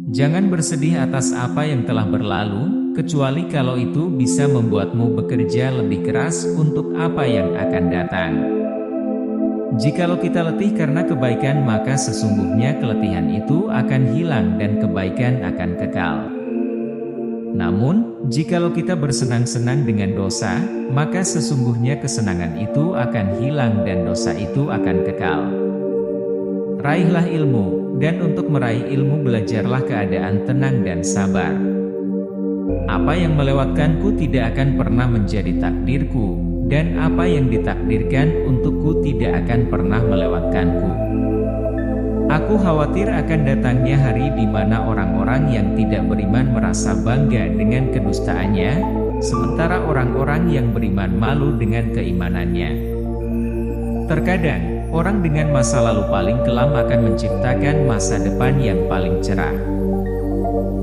Jangan bersedih atas apa yang telah berlalu, kecuali kalau itu bisa membuatmu bekerja lebih keras untuk apa yang akan datang. Jikalau kita letih karena kebaikan, maka sesungguhnya keletihan itu akan hilang dan kebaikan akan kekal. Namun, jikalau kita bersenang-senang dengan dosa, maka sesungguhnya kesenangan itu akan hilang dan dosa itu akan kekal. Raihlah ilmu, dan untuk meraih ilmu belajarlah keadaan tenang dan sabar. Apa yang melewatkanku tidak akan pernah menjadi takdirku, dan apa yang ditakdirkan untukku tidak akan pernah melewatkanku. Aku khawatir akan datangnya hari di mana orang-orang yang tidak beriman merasa bangga dengan kedustaannya, sementara orang-orang yang beriman malu dengan keimanannya. Terkadang, orang dengan masa lalu paling kelam akan menciptakan masa depan yang paling cerah.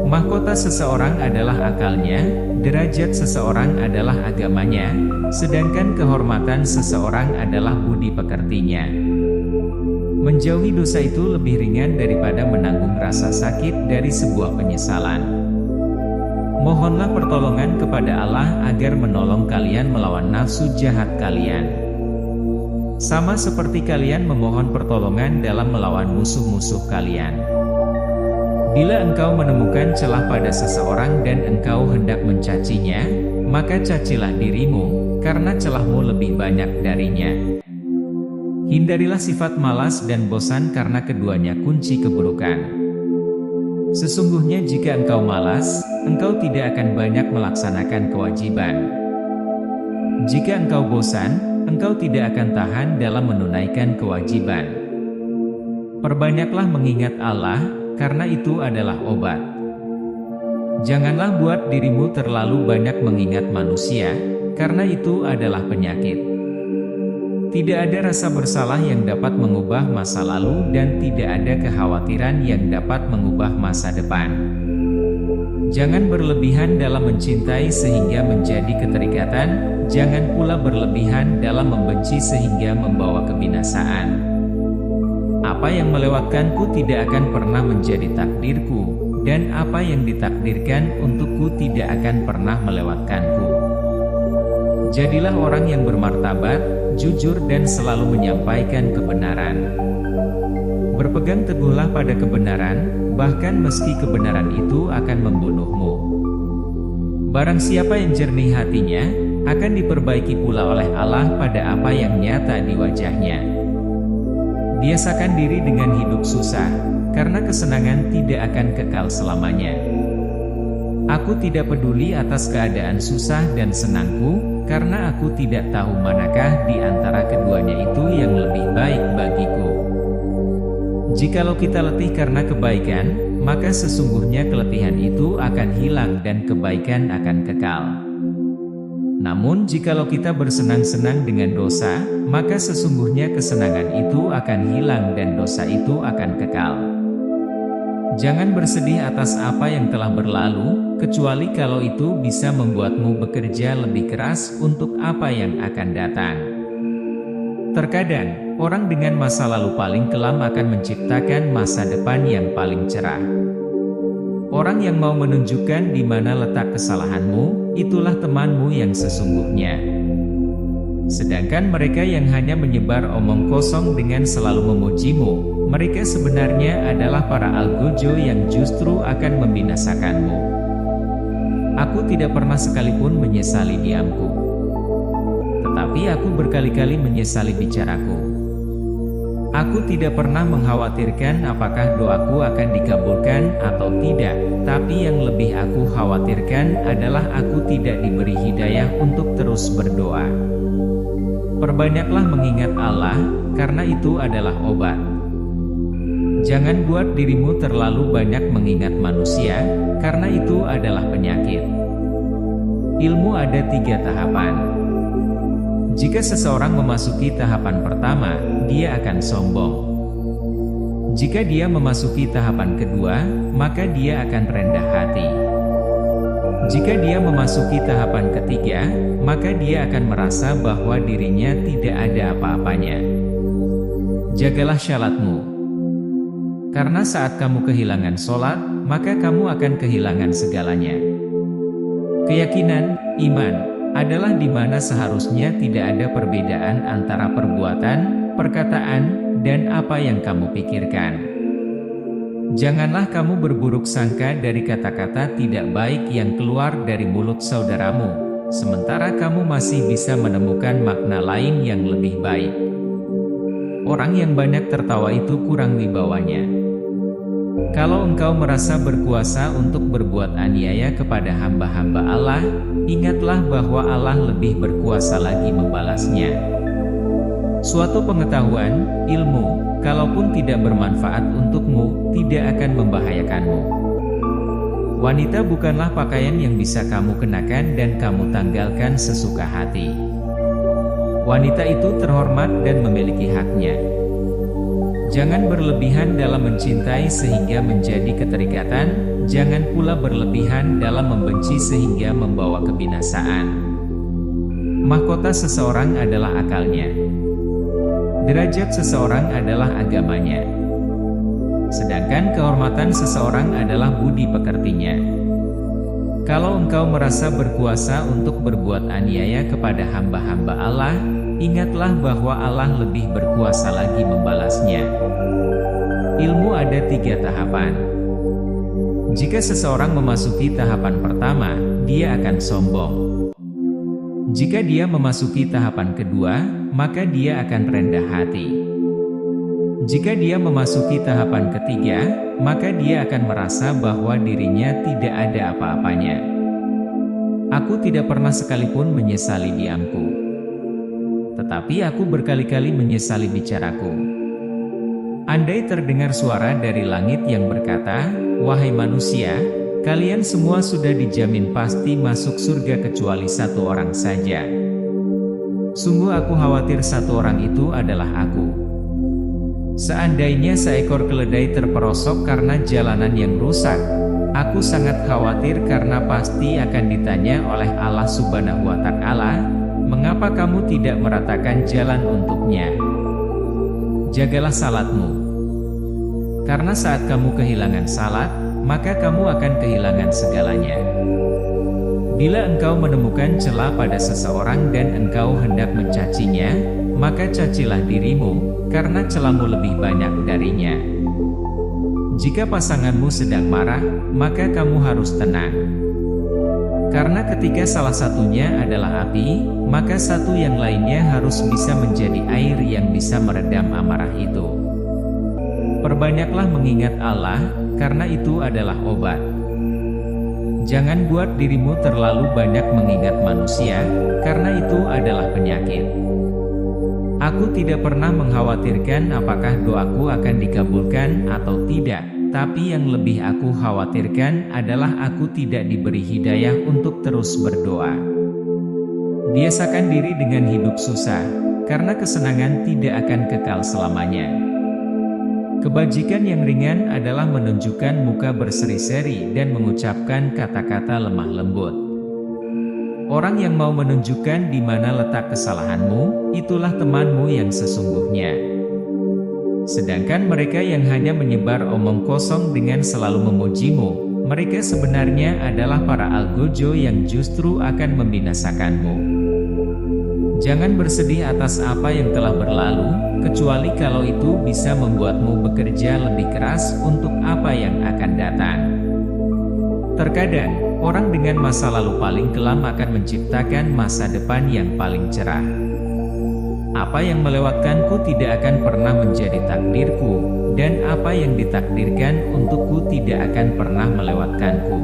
Mahkota seseorang adalah akalnya, derajat seseorang adalah agamanya, sedangkan kehormatan seseorang adalah budi pekertinya. Menjauhi dosa itu lebih ringan daripada menanggung rasa sakit dari sebuah penyesalan. Mohonlah pertolongan kepada Allah agar menolong kalian melawan nafsu jahat kalian. Sama seperti kalian memohon pertolongan dalam melawan musuh-musuh kalian. Bila engkau menemukan celah pada seseorang dan engkau hendak mencacinya, maka cacilah dirimu, karena celahmu lebih banyak darinya. Hindarilah sifat malas dan bosan karena keduanya kunci keburukan. Sesungguhnya jika engkau malas, engkau tidak akan banyak melaksanakan kewajiban. Jika engkau bosan, engkau tidak akan tahan dalam menunaikan kewajiban. Perbanyaklah mengingat Allah, karena itu adalah obat. Janganlah buat dirimu terlalu banyak mengingat manusia, karena itu adalah penyakit. Tidak ada rasa bersalah yang dapat mengubah masa lalu dan tidak ada kekhawatiran yang dapat mengubah masa depan. Jangan berlebihan dalam mencintai sehingga menjadi keterikatan, jangan pula berlebihan dalam membenci sehingga membawa kebinasaan. Apa yang melewatkanku tidak akan pernah menjadi takdirku, dan apa yang ditakdirkan untukku tidak akan pernah melewatkanku. Jadilah orang yang bermartabat, jujur dan selalu menyampaikan kebenaran. Berpegang teguhlah pada kebenaran, bahkan meski kebenaran itu akan membunuhmu. Barang siapa yang jernih hatinya, akan diperbaiki pula oleh Allah pada apa yang nyata di wajahnya. Biasakan diri dengan hidup susah, karena kesenangan tidak akan kekal selamanya. Aku tidak peduli atas keadaan susah dan senangku, karena aku tidak tahu manakah di antara keduanya itu yang lebih baik bagiku. Jikalau kita letih karena kebaikan, maka sesungguhnya keletihan itu akan hilang dan kebaikan akan kekal. Namun jikalau kita bersenang-senang dengan dosa, maka sesungguhnya kesenangan itu akan hilang dan dosa itu akan kekal. Jangan bersedih atas apa yang telah berlalu, kecuali kalau itu bisa membuatmu bekerja lebih keras untuk apa yang akan datang. Terkadang, orang dengan masa lalu paling kelam akan menciptakan masa depan yang paling cerah. Orang yang mau menunjukkan di mana letak kesalahanmu, itulah temanmu yang sesungguhnya. Sedangkan mereka yang hanya menyebar omong kosong dengan selalu memujimu, mereka sebenarnya adalah para algojo yang justru akan membinasakanmu. Aku tidak pernah sekalipun menyesali diamku, tetapi aku berkali-kali menyesali bicaraku. Aku tidak pernah mengkhawatirkan apakah doaku akan dikabulkan atau tidak, tapi yang lebih aku khawatirkan adalah aku tidak diberi hidayah untuk terus berdoa. Perbanyaklah mengingat Allah, karena itu adalah obat. Jangan buat dirimu terlalu banyak mengingat manusia, karena itu adalah penyakit. Ilmu ada 3 tahapan. Jika seseorang memasuki tahapan pertama, dia akan sombong. Jika dia memasuki tahapan kedua, maka dia akan rendah hati. Jika dia memasuki tahapan ketiga, maka dia akan merasa bahwa dirinya tidak ada apa-apanya. Jagalah syalatmu. Karena saat kamu kehilangan sholat, maka kamu akan kehilangan segalanya. Keyakinan, iman, adalah di mana seharusnya tidak ada perbedaan antara perbuatan, perkataan, dan apa yang kamu pikirkan. Janganlah kamu berburuk sangka dari kata-kata tidak baik yang keluar dari mulut saudaramu, sementara kamu masih bisa menemukan makna lain yang lebih baik. Orang yang banyak tertawa itu kurang wibawanya. Kalau engkau merasa berkuasa untuk berbuat aniaya kepada hamba-hamba Allah, ingatlah bahwa Allah lebih berkuasa lagi membalasnya. Suatu pengetahuan, ilmu, kalaupun tidak bermanfaat untukmu, tidak akan membahayakanmu. Wanita bukanlah pakaian yang bisa kamu kenakan dan kamu tanggalkan sesuka hati. Wanita itu terhormat dan memiliki haknya. Jangan berlebihan dalam mencintai sehingga menjadi keterikatan, jangan pula berlebihan dalam membenci sehingga membawa kebinasaan. Mahkota seseorang adalah akalnya. Derajat seseorang adalah agamanya. Sedangkan kehormatan seseorang adalah budi pekertinya. Kalau engkau merasa berkuasa untuk berbuat aniaya kepada hamba-hamba Allah, ingatlah bahwa Allah lebih berkuasa lagi membalasnya. Ilmu ada 3 tahapan. Jika seseorang memasuki tahapan pertama, dia akan sombong. Jika dia memasuki tahapan kedua, maka dia akan rendah hati. Jika dia memasuki tahapan ketiga, maka dia akan merasa bahwa dirinya tidak ada apa-apanya. Aku tidak pernah sekalipun menyesali diamku, tetapi aku berkali-kali menyesali bicaraku. Andai terdengar suara dari langit yang berkata, "Wahai manusia, kalian semua sudah dijamin pasti masuk surga kecuali 1 orang saja." Sungguh aku khawatir 1 orang itu adalah aku. Seandainya seekor keledai terperosok karena jalanan yang rusak, aku sangat khawatir karena pasti akan ditanya oleh Allah Subhanahu wa Ta'ala, "Mengapa kamu tidak meratakan jalan untuknya?" Jagalah salatmu. Karena saat kamu kehilangan salat, maka kamu akan kehilangan segalanya. Bila engkau menemukan celah pada seseorang dan engkau hendak mencacinya, maka cacilah dirimu, karena celahmu lebih banyak darinya. Jika pasanganmu sedang marah, maka kamu harus tenang. Karena ketika salah satunya adalah api, maka satu yang lainnya harus bisa menjadi air yang bisa meredam amarah itu. Perbanyaklah mengingat Allah, karena itu adalah obat. Jangan buat dirimu terlalu banyak mengingat manusia, karena itu adalah penyakit. Aku tidak pernah mengkhawatirkan apakah doaku akan dikabulkan atau tidak, tapi yang lebih aku khawatirkan adalah aku tidak diberi hidayah untuk terus berdoa. Biasakan diri dengan hidup susah, karena kesenangan tidak akan kekal selamanya. Kebajikan yang ringan adalah menunjukkan muka berseri-seri dan mengucapkan kata-kata lemah lembut. Orang yang mau menunjukkan di mana letak kesalahanmu, itulah temanmu yang sesungguhnya. Sedangkan mereka yang hanya menyebar omong kosong dengan selalu memujimu, mereka sebenarnya adalah para algojo yang justru akan membinasakanmu. Jangan bersedih atas apa yang telah berlalu, kecuali kalau itu bisa membuatmu bekerja lebih keras untuk apa yang akan datang. Terkadang, orang dengan masa lalu paling kelam akan menciptakan masa depan yang paling cerah. Apa yang melewatkanku tidak akan pernah menjadi takdirku, dan apa yang ditakdirkan untukku tidak akan pernah melewatkanku.